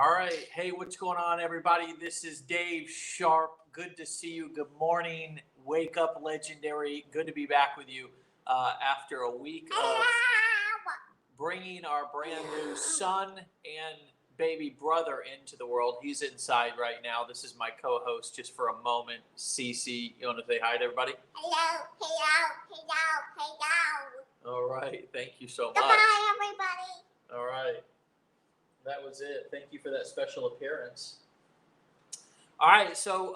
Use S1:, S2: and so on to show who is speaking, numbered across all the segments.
S1: All right. Hey, what's going on, everybody? This is Dave Sharpe. Good to see you. Good morning. Wake up, legendary. Good to be back with you after a week of bringing our brand new son and baby brother into the world. He's inside right now. This is my co-host just for a moment. Cece, you want to say hi to everybody?
S2: Hello.
S1: All right. Thank you so much.
S2: Goodbye, everybody.
S1: All right. That was it. Thank you for that special appearance. All right. So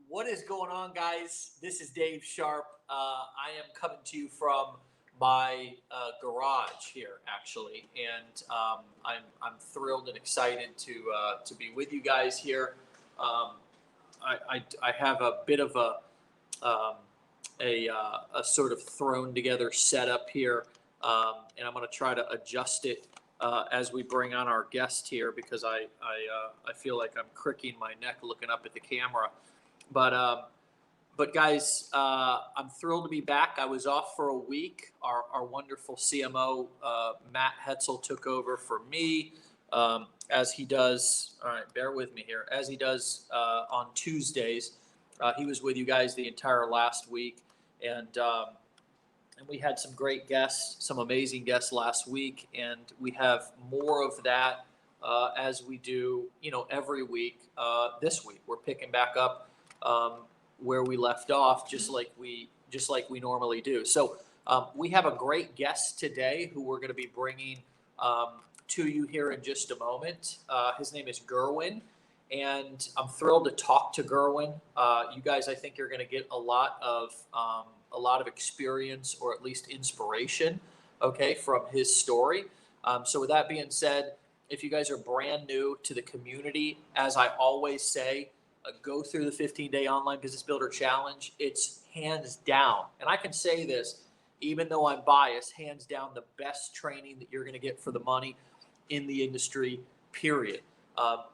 S1: what is going on, guys? This is Dave Sharpe. I am coming to you from my garage here, actually, and I'm thrilled and excited to be with you guys here. I have a bit of a sort of thrown together setup here, and I'm going to try to adjust it as we bring on our guest here, because I feel like I'm cricking my neck looking up at the camera. But guys, I'm thrilled to be back. I was off for a week. Our wonderful CMO, Matt Hetzel, took over for me, as he does. All right, bear with me here. As he does on Tuesdays. He was with you guys the entire last week, and we had some great guests, some amazing guests last week, and we have more of that as we do, every week. This week we're picking back up where we left off, just like we normally do. So we have a great guest today who we're going to be bringing to you here in just a moment. His name is Gerwin, and I'm thrilled to talk to Gerwin. You guys, I think you're going to get a lot of experience, or at least inspiration, okay, from his story. So with that being said, if you guys are brand new to the community, as I always say, go through the 15-day online business builder challenge. It's hands down, and I can say this even though I'm biased, hands down the best training that you're going to get for the money in the industry, period.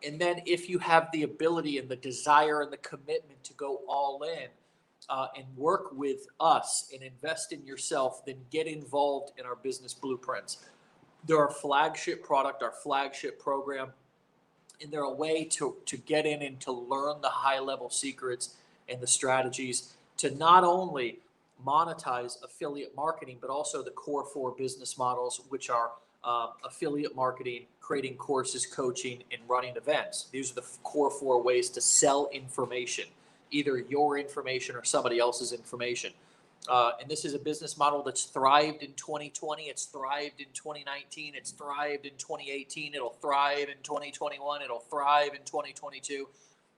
S1: And then if you have the ability and the desire and the commitment to go all in and work with us and invest in yourself, then get involved in our business blueprints. They're our flagship product, our flagship program, and they're a way to get in and to learn the high-level secrets and the strategies to not only monetize affiliate marketing, but also the core 4 business models, which are affiliate marketing, creating courses, coaching, and running events. These are the core 4 ways to sell information, either your information or somebody else's information. And this is a business model that's thrived in 2020. It's thrived in 2019. It's thrived in 2018. It'll thrive in 2021. It'll thrive in 2022.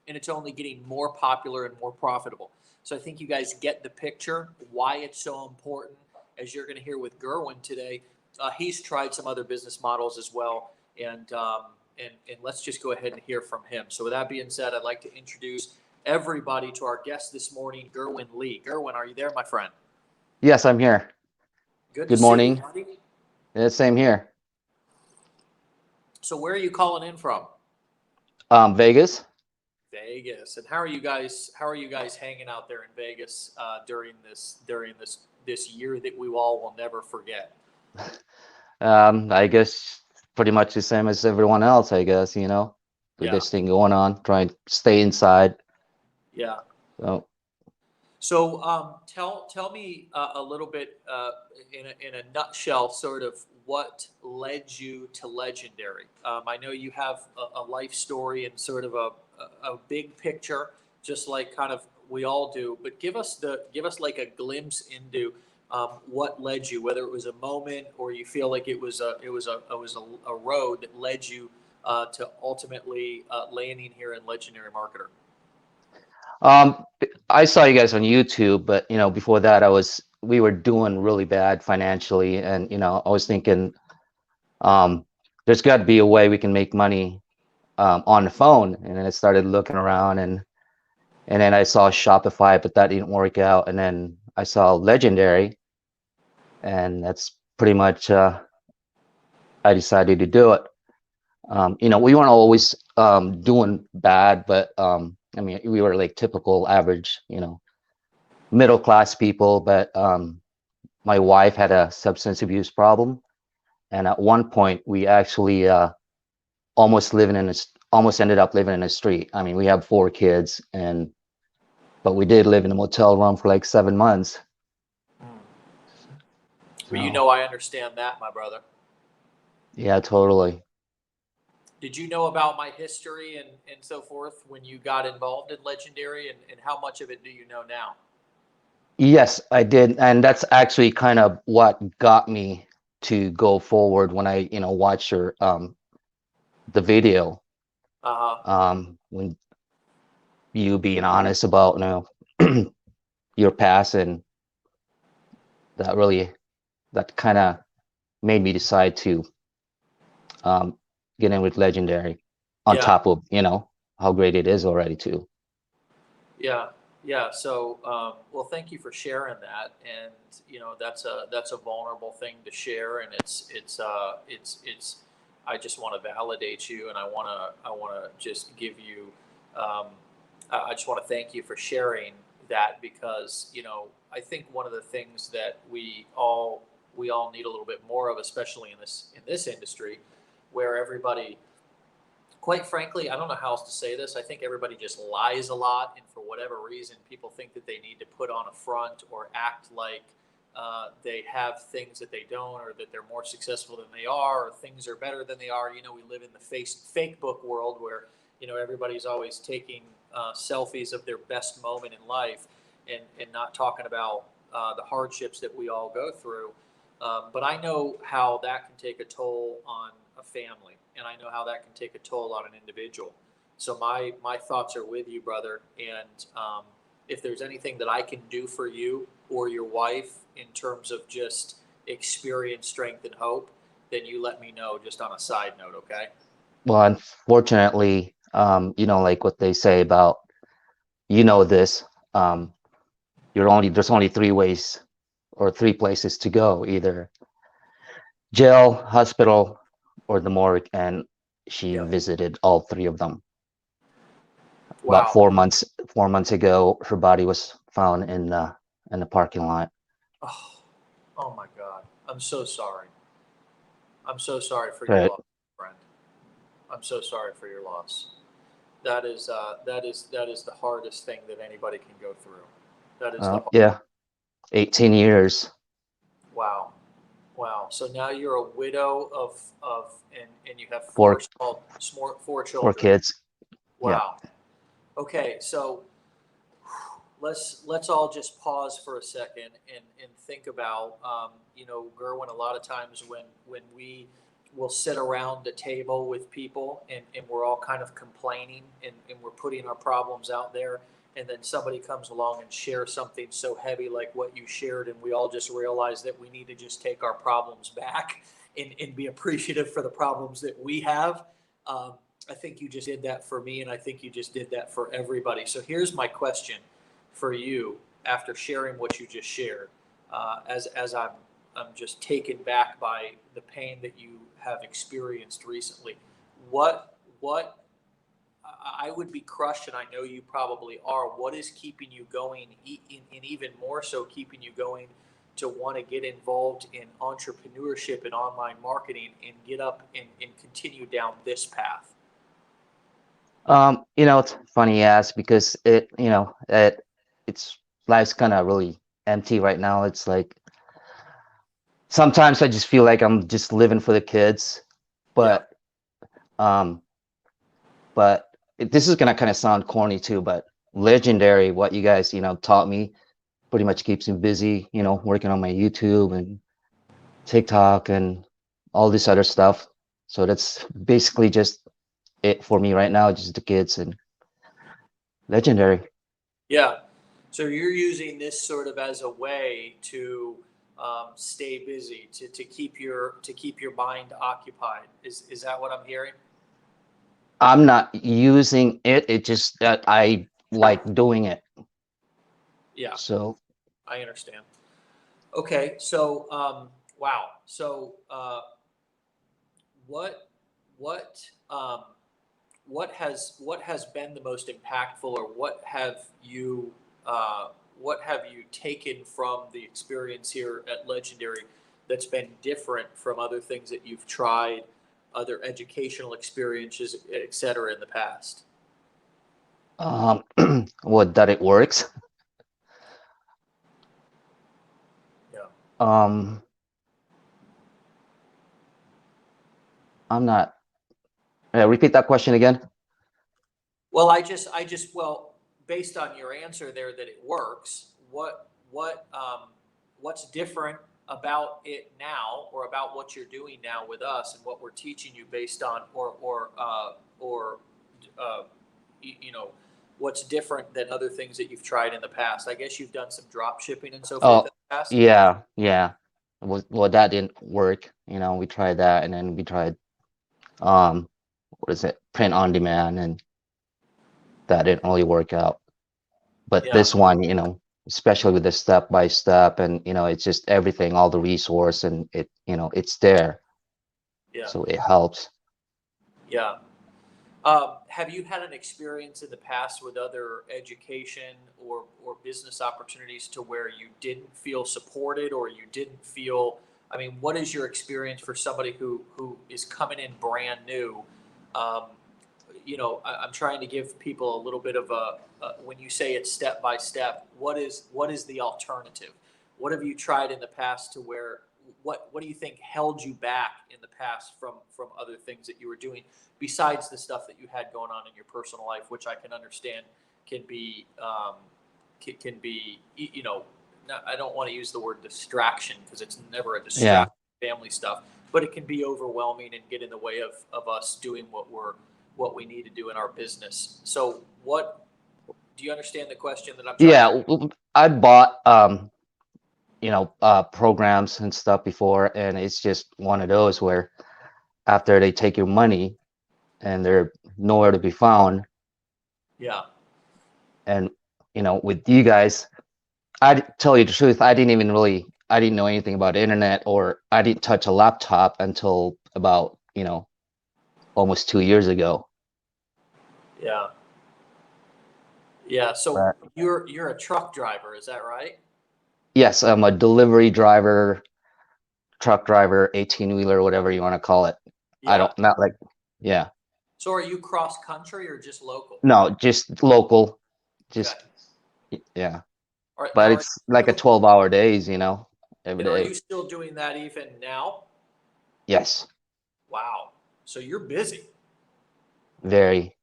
S1: And it's only getting more popular and more profitable. So I think you guys get the picture, why it's so important, as you're going to hear with Gerwin today. He's tried some other business models as well. And let's just go ahead and hear from him. So with that being said, I'd like to introduce everybody to our guest this morning, Gerwin Lee. Gerwin, are you there, my friend?
S3: Yes, I'm here.
S1: Good
S3: morning.
S1: See you, buddy.
S3: Yeah, same here.
S1: So where are you calling in from?
S3: Vegas.
S1: Vegas. And how are you guys hanging out there in Vegas during this year that we all will never forget?
S3: I guess pretty much the same as everyone else, I guess, with this thing going on, trying to stay inside.
S1: Yeah.
S3: So
S1: tell me a little bit in a nutshell, sort of what led you to Legendary. I know you have a life story and sort of a big picture, just like kind of we all do. But give us like a glimpse into what led you, whether it was a moment or you feel like it was a road that led you to ultimately landing here in Legendary Marketer.
S3: I saw you guys on YouTube, but before that, we were doing really bad financially, and I was thinking, there's got to be a way we can make money on the phone. And then I started looking around, and then I saw Shopify, but that didn't work out. And then I saw Legendary, and that's pretty much I decided to do it. We weren't always doing bad, but we were like typical average, middle class people. But my wife had a substance abuse problem, and at one point we actually almost living in almost ended up living in the street. I mean, we have 4 kids, but we did live in a motel room for like 7 months.
S1: Well, you
S3: So
S1: know, I understand that, my brother.
S3: yeah, totally.
S1: Did you know about my history and so forth when you got involved in Legendary, and how much of it do you know now?
S3: Yes, I did, and that's actually kind of what got me to go forward when I, watched your the video,
S1: Uh-huh.
S3: when you being honest about, your past, and that really that kind of made me decide to um get in with Legendary, on
S1: Yeah.
S3: top of, how great it is already too.
S1: Yeah, yeah. So, well, thank you for sharing that. And that's a vulnerable thing to share, and it's. I just want to validate you, and I want to just give you. Um, I just want to thank you for sharing that, because I think one of the things that we all need a little bit more of, especially in this industry, where everybody, quite frankly, I don't know how else to say this. I think everybody just lies a lot, and for whatever reason, people think that they need to put on a front or act like they have things that they don't, or that they're more successful than they are, or things are better than they are. We live in the fake book world where everybody's always taking selfies of their best moment in life, and not talking about the hardships that we all go through. But I know how that can take a toll on a family, and I know how that can take a toll on an individual. So my thoughts are with you, brother. And if there's anything that I can do for you or your wife in terms of just experience, strength, and hope, then you let me know. Just on a side note, okay?
S3: Well, unfortunately, like what they say about, this, um, there's only 3 ways or 3 places to go, either jail, hospital, or the morgue, and she
S1: Yeah.
S3: visited all 3 of them. About
S1: Wow.
S3: 4 months ago, her body was found in the parking lot.
S1: Oh, oh my God. I'm so sorry. I'm so sorry for your
S3: Right.
S1: loss, friend. I'm so sorry for your loss. That is the hardest thing that anybody can go through. That is the
S3: Yeah, 18 years,
S1: Wow, wow. So now you're a widow of and you have four
S3: four
S1: small four
S3: four
S1: children.
S3: kids. Yeah.
S1: Wow. Okay, so let's all just pause for a second and think about Gerwin. A lot of times when we will sit around the table with people, and we're all kind of complaining, and we're putting our problems out there, and then somebody comes along and shares something so heavy like what you shared, and we all just realize that we need to just take our problems back, and be appreciative for the problems that we have. um, I think you just did that for me, and I think you just did that for everybody. So here's my question for you after sharing what you just shared. As I'm just taken back by the pain that you have experienced recently. What I would be crushed, and I know you probably are. What is keeping you going, and even more so, keeping you going to want to get involved in entrepreneurship and online marketing, and get up and continue down this path?
S3: It's funny you ask, because it's life's kind of really empty right now. It's like sometimes I just feel like I'm just living for the kids,
S1: Yeah.
S3: but um, but this is gonna kind of sound corny too, but Legendary, what you guys, taught me, pretty much keeps me busy, working on my YouTube and TikTok and all this other stuff. So that's basically just it for me right now, just the kids and Legendary.
S1: Yeah. So you're using this sort of as a way to stay busy, to keep your mind occupied. Is that what I'm hearing?
S3: I'm not using it. It just that I like doing it.
S1: Yeah,
S3: So
S1: I understand. Okay, so wow. So what what what has been the most impactful, or what have you taken from the experience here at Legendary that's been different from other things that you've tried, other educational experiences, et cetera, in the past?
S3: What, that it works?
S1: Yeah.
S3: Um, I'm not. Repeat that question again.
S1: Well, well, based on your answer there that it works, what's different about it now, or about what you're doing now with us and what we're teaching you based on, or uh, you know, what's different than other things that you've tried in the past? I guess you've done some drop shipping and so forth
S3: Oh,
S1: in the past.
S3: yeah, yeah. Well, that didn't work. We tried that, and then we tried um, what is it, print on demand, and that didn't really work out. But
S1: Yeah,
S3: this one, especially with the step by step, and it's just everything, all the resource, and it's there,
S1: yeah,
S3: so it helps.
S1: yeah. Have you had an experience in the past with other education or business opportunities to where you didn't feel supported, or you didn't feel, I mean, what is your experience for somebody who is coming in brand new? Um, I'm trying to give people a little bit of when you say it's step by step, what is the alternative? What have you tried in the past to where, what do you think held you back in the past from other things that you were doing, besides the stuff that you had going on in your personal life, which I can understand can be can be, I don't want to use the word distraction, because it's never a
S3: Yeah,
S1: distraction, family stuff, but it can be overwhelming and get in the way of us doing what we need to do in our business. So what, do you understand the question that I'm trying
S3: yeah.
S1: to?
S3: I bought programs and stuff before, and it's just one of those where after they take your money and they're nowhere to be found.
S1: Yeah,
S3: And with you guys, tell you the truth, I didn't know anything about the internet, or I didn't touch a laptop until about almost 2 years ago.
S1: yeah, yeah. So
S3: But
S1: you're a truck driver, is that right?
S3: yes, I'm a delivery driver, truck driver, 18-wheeler, whatever you want to call it. I
S1: Yeah.
S3: don't, not like, yeah.
S1: So are you cross country or just local?
S3: No, just local,
S1: Okay.
S3: just, yeah.
S1: Now
S3: But
S1: are
S3: it's like a
S1: you
S3: 12-hour days, every
S1: and are
S3: day.
S1: you still doing that even now?
S3: Yes,
S1: Wow. So you're busy.
S3: very.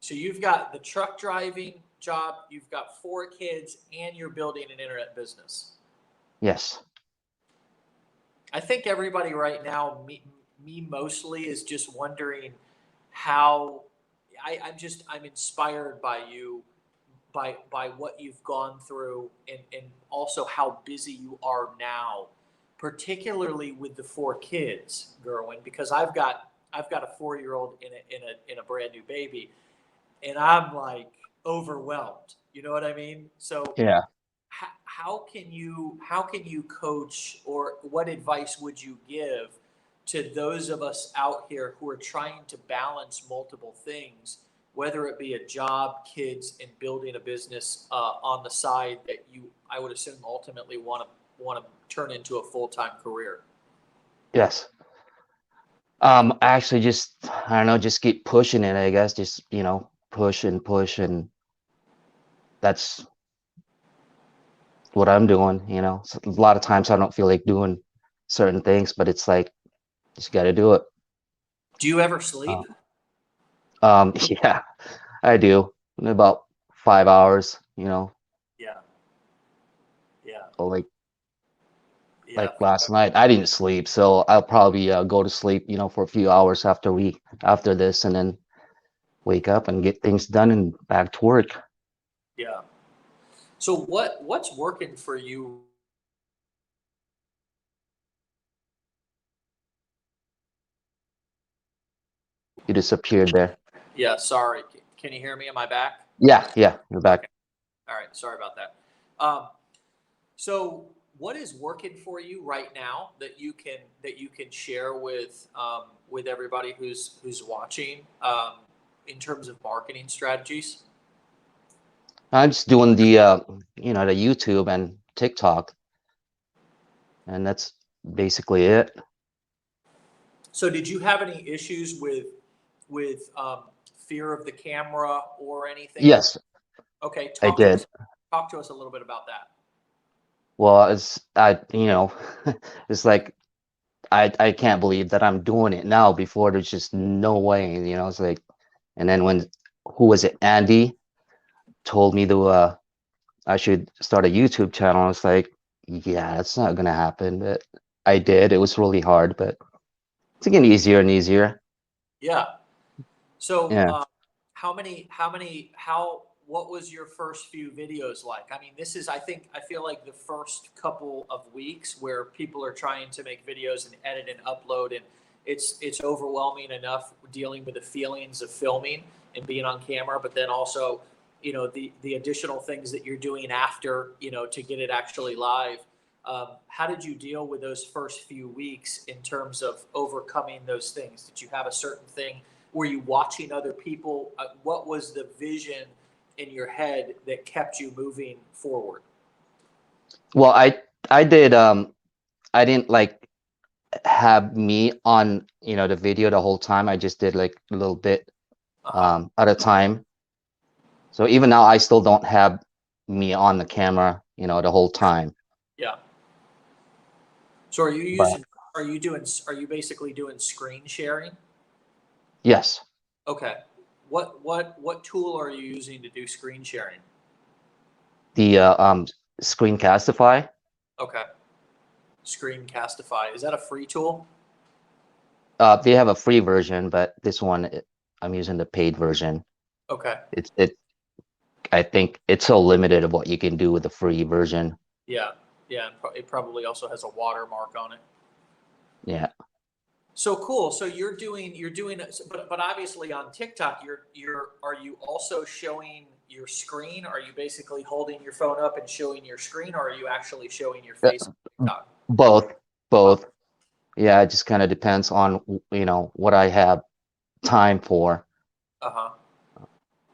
S1: So you've got the truck driving job, you've got 4 kids, and you're building an internet business.
S3: Yes.
S1: I think everybody right now, me mostly, is just wondering how, I'm inspired by you, by what you've gone through, and also how busy you are now, particularly with the 4 kids, Gerwin, because I've got a 4-year-old in a brand new baby, and I'm like overwhelmed. You know what I mean? So
S3: Yeah.
S1: how can you coach, or what advice would you give to those of us out here who are trying to balance multiple things, whether it be a job, kids, and building a business on the side that you, I would assume, ultimately want to turn into a full-time career?
S3: Yes. I actually just, I don't know, just keep pushing it, I guess. Just, push and push, and that's what I'm doing. So a lot of times I don't feel like doing certain things, but it's like, just got to do it.
S1: Do you ever
S3: Uh,
S1: sleep?
S3: yeah, I do. About 5 hours,
S1: Yeah, yeah,
S3: or
S1: yeah.
S3: like last night, I didn't sleep, so I'll probably go to sleep, for a few hours after this, and then wake up and get things done and back to work.
S1: Yeah. So what's working for you?
S3: You disappeared there.
S1: Yeah, sorry. Can you hear me? Am I back?
S3: Yeah, yeah, you're back.
S1: Okay. All right. Sorry about that. Um, so what is working for you right now that you can share with everybody who's watching, in terms of marketing strategies?
S3: I'm just doing the YouTube and TikTok, and that's basically it.
S1: So did you have any issues with fear of the camera or anything?
S3: Yes,
S1: Okay,
S3: I did.
S1: talk to us a little bit about that.
S3: Well, it's like I can't believe that I'm doing it now. Before there's just no way, it's like, and then when who was it? Andy told me to I should start a YouTube channel. I was like, yeah, that's not gonna happen. But I did. It was really hard, but it's getting easier and easier.
S1: Yeah. So,
S3: Yeah.
S1: what was your first few videos like? I mean, I feel like the first couple of weeks where people are trying to make videos and edit and upload, and it's overwhelming enough dealing with the feelings of filming and being on camera, but then also, the additional things that you're doing after, to get it actually live. How did you deal with those first few weeks in terms of overcoming those things? Did you have a certain thing? Were you watching other people? What was the vision in your head that kept you moving forward?
S3: Well, I did. I didn't like have me on, the video the whole time. I just did like a little bit
S1: Uh-huh.
S3: at a time. So even now, I still don't have me on the camera, the whole time.
S1: Yeah. So
S3: But
S1: are you basically doing screen sharing?
S3: yes,
S1: Okay. What tool are you using to do screen sharing?
S3: the Screencastify.
S1: Okay. Screencastify. Is that a free tool?
S3: They have a free version, but this one I'm using the paid version.
S1: Okay.
S3: It I think it's so limited of what you can do with the free version.
S1: Yeah. Yeah, and it probably also has a watermark on it.
S3: Yeah.
S1: So cool. So but obviously on TikTok, are you also showing your screen? Are you basically holding your phone up and showing your screen, or are you actually showing your
S3: Uh,
S1: face on TikTok?
S3: Both,
S1: Oh,
S3: both. Yeah, it just kind of depends on what I have time for.
S1: uh-huh.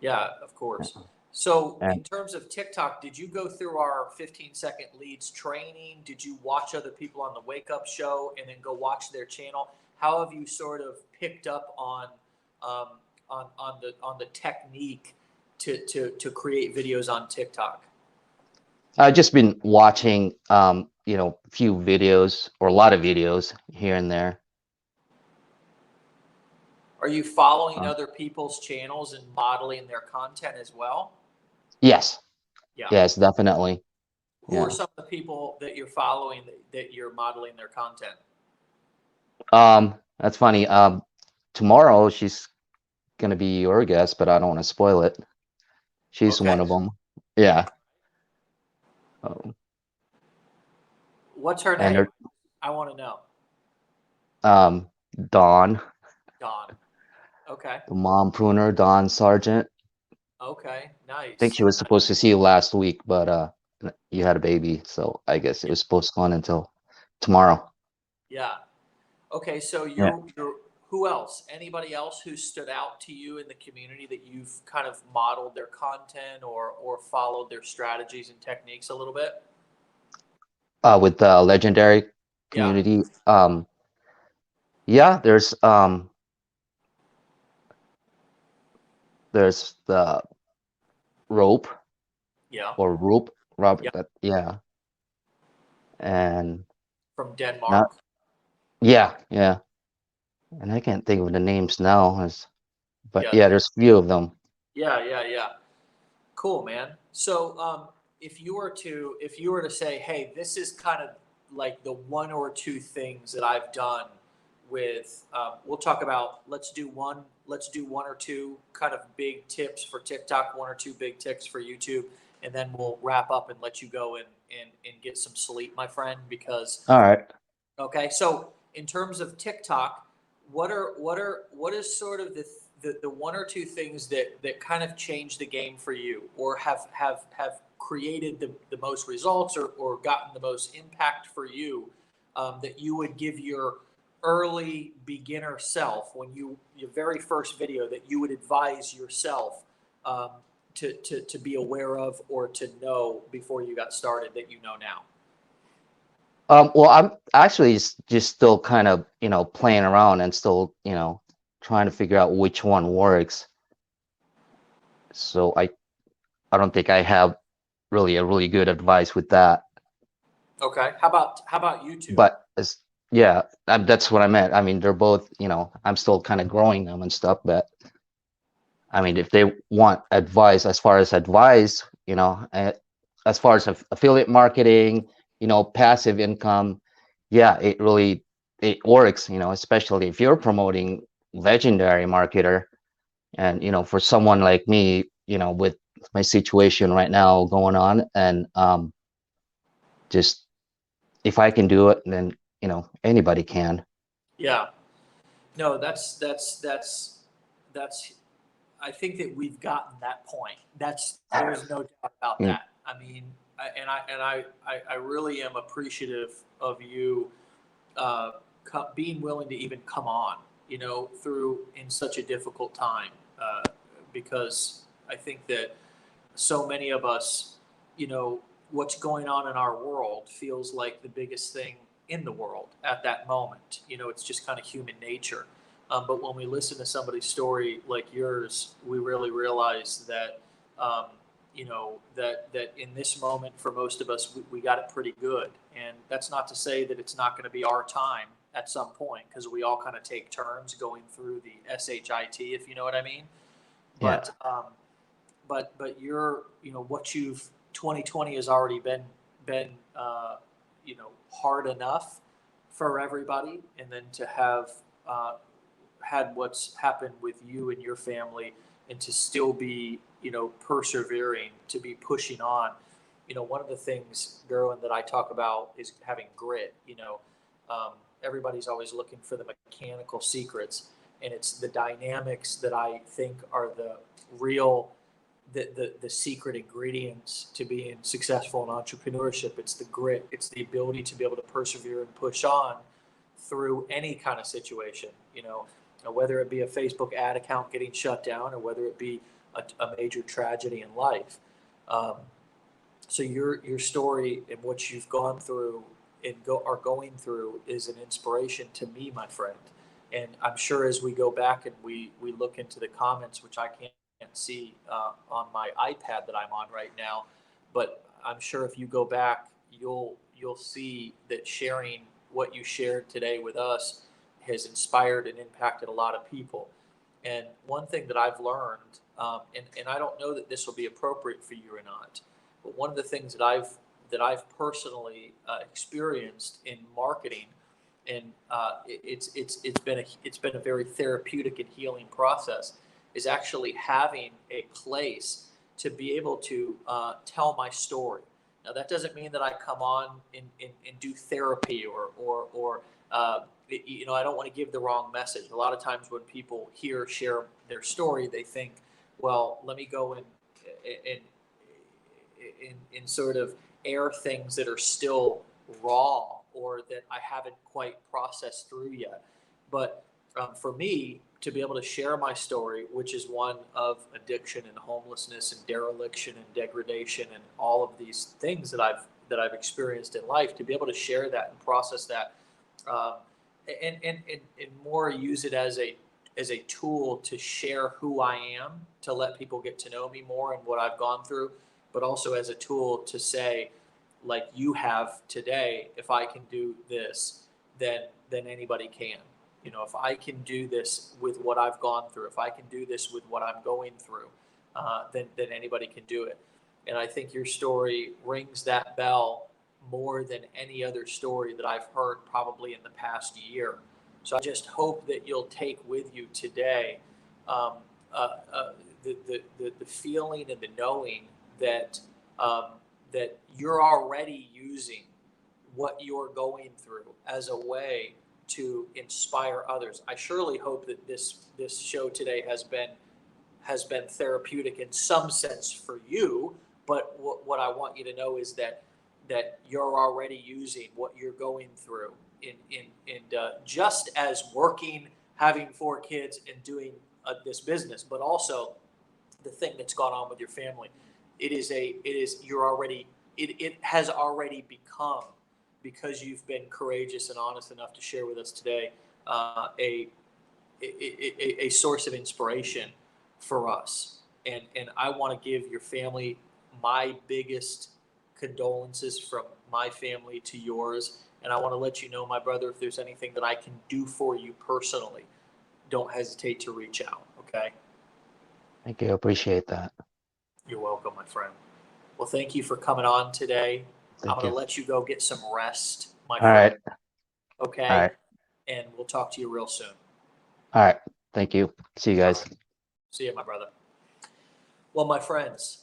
S1: Yeah, of course. So
S3: And
S1: in terms of TikTok, did you go through our 15-second leads training? Did you watch other people on the Wake Up Show and then go watch their channel? How have you sort of picked up um, on the technique to create videos on TikTok?
S3: I've just been watching a few videos or a lot of videos here and there.
S1: Are you following
S3: Uh,
S1: other people's channels and modeling their content as well?
S3: yes,
S1: Yeah.
S3: yes, definitely.
S1: Who are
S3: Yeah.
S1: some of the people that you're following that you're modeling their content?
S3: That's funny. Tomorrow she's gonna be your guest, but I don't want to spoil it. She's
S1: Okay.
S3: one of them. Yeah. Um,
S1: What's her
S3: and
S1: name?
S3: her,
S1: I want to know.
S3: um, Dawn,
S1: Dawn. Okay.
S3: the mom pruner, Dawn Sargent.
S1: Okay.
S3: I think
S1: Nice.
S3: she was supposed to see you last week, but you had a baby, so I guess it was postponed until tomorrow.
S1: Yeah. Okay. So
S3: Yeah.
S1: who else? Anybody else who stood out to you in the community that you've kind of modeled their content or followed their strategies and techniques a little bit?
S3: With the legendary
S1: Yeah.
S3: community. Yeah, there's the rope
S1: Yeah.
S3: or rope, Robert.
S1: Yeah.
S3: That yeah, and
S1: From
S3: not
S1: Denmark.
S3: yeah, yeah, and I can't think of the names now. But
S1: Yeah.
S3: yeah, there's a few of them.
S1: Yeah. Yeah. Yeah. Cool, man. So, if you were to say, hey, this is kind of like the one or two things that I've done with, we'll talk about, let's do one or two kind of big tips for TikTok, one or two big tips for YouTube, and then we'll wrap up and let you go and get some sleep, my friend, because
S3: All right.
S1: okay, so in terms of TikTok, what is sort of the one or two things that kind of changed the game for you, or have created the most results, or gotten the most impact for you, that you would give your early beginner self when your very first video that you would advise yourself um, to be aware of or to know before you got started that you know now?
S3: Well, I'm actually just still kind of, playing around and still, trying to figure out which one works. So I don't think I have really a really good advice with that.
S1: Okay. How about YouTube?
S3: But yeah, that's what I meant. I mean, they're both, I'm still kind of growing them and stuff. But I mean, if they want advice, as far as advice, as far as affiliate marketing, passive income, yeah, it works. Especially if you're promoting legendary marketer, and for someone like me, with my situation right now going on, and just if I can do it, then anybody can.
S1: Yeah. No, that's. I think that we've gotten that point. There's no doubt about
S3: Mm,
S1: that. I mean, I really am appreciative of you being willing to even come on, through in such a difficult time, because I think that so many of us, what's going on in our world feels like the biggest thing in the world at that moment. It's just kind of human nature. But when we listen to somebody's story like yours, we really realize that, that in this moment for most of us, we got it pretty good. And that's not to say that it's not going to be our time at some point, because we all kind of take turns going through the SHIT, if you know what I mean.
S3: yeah,
S1: But you're, what you've 2020 has already been hard enough for everybody, and then to have had what's happened with you and your family, and to still be, persevering, to be pushing on. One of the things, Gerwin, that I talk about is having grit. Everybody's always looking for the mechanical secrets, and it's the dynamics that I think are the real, the secret ingredients to being successful in entrepreneurship. It's the grit. It's the ability to be able to persevere and push on through any kind of situation. Whether it be a Facebook ad account getting shut down, or whether it be a major tragedy in life. Um, so your story and what you've gone through and are going through is an inspiration to me, my friend. And I'm sure as we go back and we look into the comments, which I can't see on my iPad that I'm on right now, but I'm sure if you go back, you'll see that sharing what you shared today with us has inspired and impacted a lot of people. And one thing that I've learned, and I don't know that this will be appropriate for you or not, but one of the things that I've personally experienced in marketing, and it's been a very therapeutic and healing process, is actually having a place to be able to tell my story. Now that doesn't mean that I come on and do therapy, or I don't want to give the wrong message. A lot of times when people share their story, they think, well, let me go and in sort of air things that are still raw, or that I haven't quite processed through yet. But for me, to be able to share my story, which is one of addiction and homelessness and dereliction and degradation and all of these things that I've experienced in life, to be able to share that and process that, um, and more use it as a tool to share who I am, to let people get to know me more and what I've gone through, but also as a tool to say, like you have today, if I can do this, then anybody can. If I can do this with what I've gone through, if I can do this with what I'm going through, then anybody can do it. And I think your story rings that bell more than any other story that I've heard probably in the past year. So I just hope that you'll take with you today, um, the feeling and the knowing that, that you're already using what you're going through as a way to inspire others. I surely hope that this show today has been therapeutic in some sense for you. But what I want you to know is that you're already using what you're going through in just as working, having 4 kids, and doing this business, but also the thing that's gone on with your family. It is you're already, it has already become because you've been courageous and honest enough to share with us today, a source of inspiration for us. And I want to give your family my biggest condolences from my family to yours. And I want to let you know, my brother, if there's anything that I can do for you personally, don't hesitate to reach out. Okay.
S3: Thank you. I appreciate that.
S1: You're welcome, my friend. Well, thank you for coming on today. I'm
S3: Thank
S1: going
S3: you.
S1: to let you go get some rest, my
S3: All
S1: friend.
S3: right.
S1: Okay.
S3: All right.
S1: And we'll talk to you real soon.
S3: All right. Thank you. See you guys.
S1: All right. See you, my brother. Well, my friends,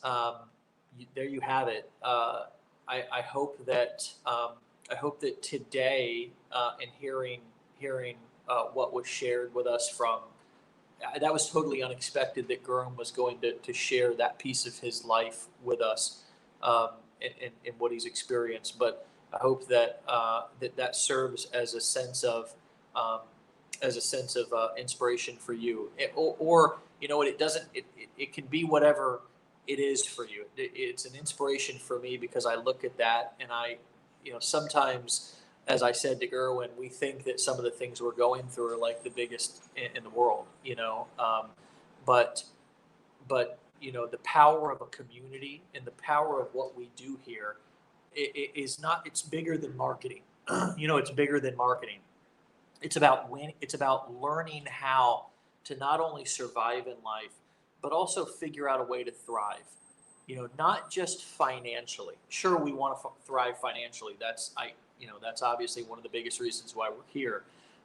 S1: there you have it. I hope that today, in hearing what was shared with us from, that was totally unexpected that Gerwin was going to share that piece of his life with us, in what he's experienced. But I hope that that serves as a sense of inspiration for you. Or you know what, it doesn't. It can be whatever it is for you. It's an inspiration for me because I look at that and sometimes, as I said to Gerwin, we think that some of the things we're going through are like the biggest in the world, but the power of a community and the power of what we do here is not. It's bigger than marketing. It's bigger than marketing. It's about winning. It's about learning how to not only survive in life, but also figure out a way to thrive. Not just financially. Sure, we want to thrive financially. That's obviously one of the biggest reasons why we're here.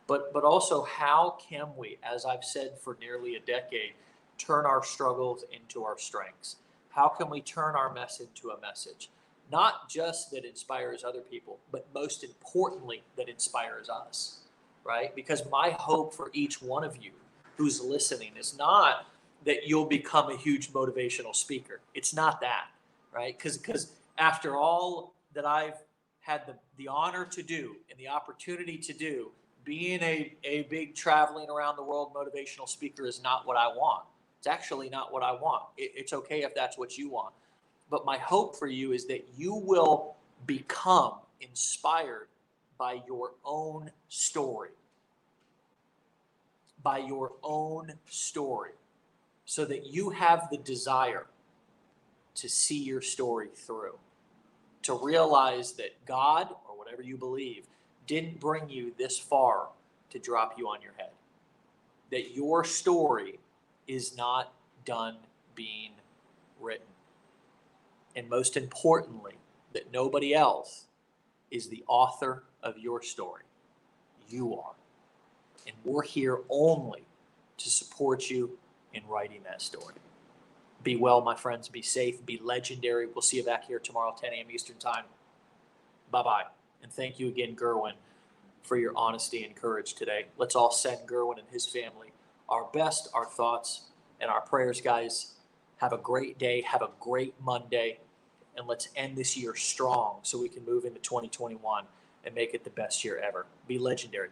S1: But also, how can we, as I've said for nearly a decade, turn our struggles into our strengths? How can we turn our mess into a message? Not just that inspires other people, but most importantly, that inspires us, right? Because my hope for each one of you who's listening is not that you'll become a huge motivational speaker. It's not that, right? Because after all that I've had the honor to do and the opportunity to do, being a big traveling around the world motivational speaker is not what I want. It's actually not what I want. It's okay if that's what you want. But my hope for you is that you will become inspired by your own story. By your own story. So that you have the desire to see your story through. To realize that God, or whatever you believe, didn't bring you this far to drop you on your head. That your story is not done being written. And most importantly, that nobody else is the author of your story. You are. And we're here only to support you in writing that story. Be well, my friends. Be safe. Be legendary. We'll see you back here tomorrow, 10 a.m. Eastern Time. Bye-bye. And thank you again, Gerwin, for your honesty and courage today. Let's all send Gerwin and his family our best, our thoughts, and our prayers, guys. Have a great day. Have a great Monday. And let's end this year strong so we can move into 2021 and make it the best year ever. Be legendary.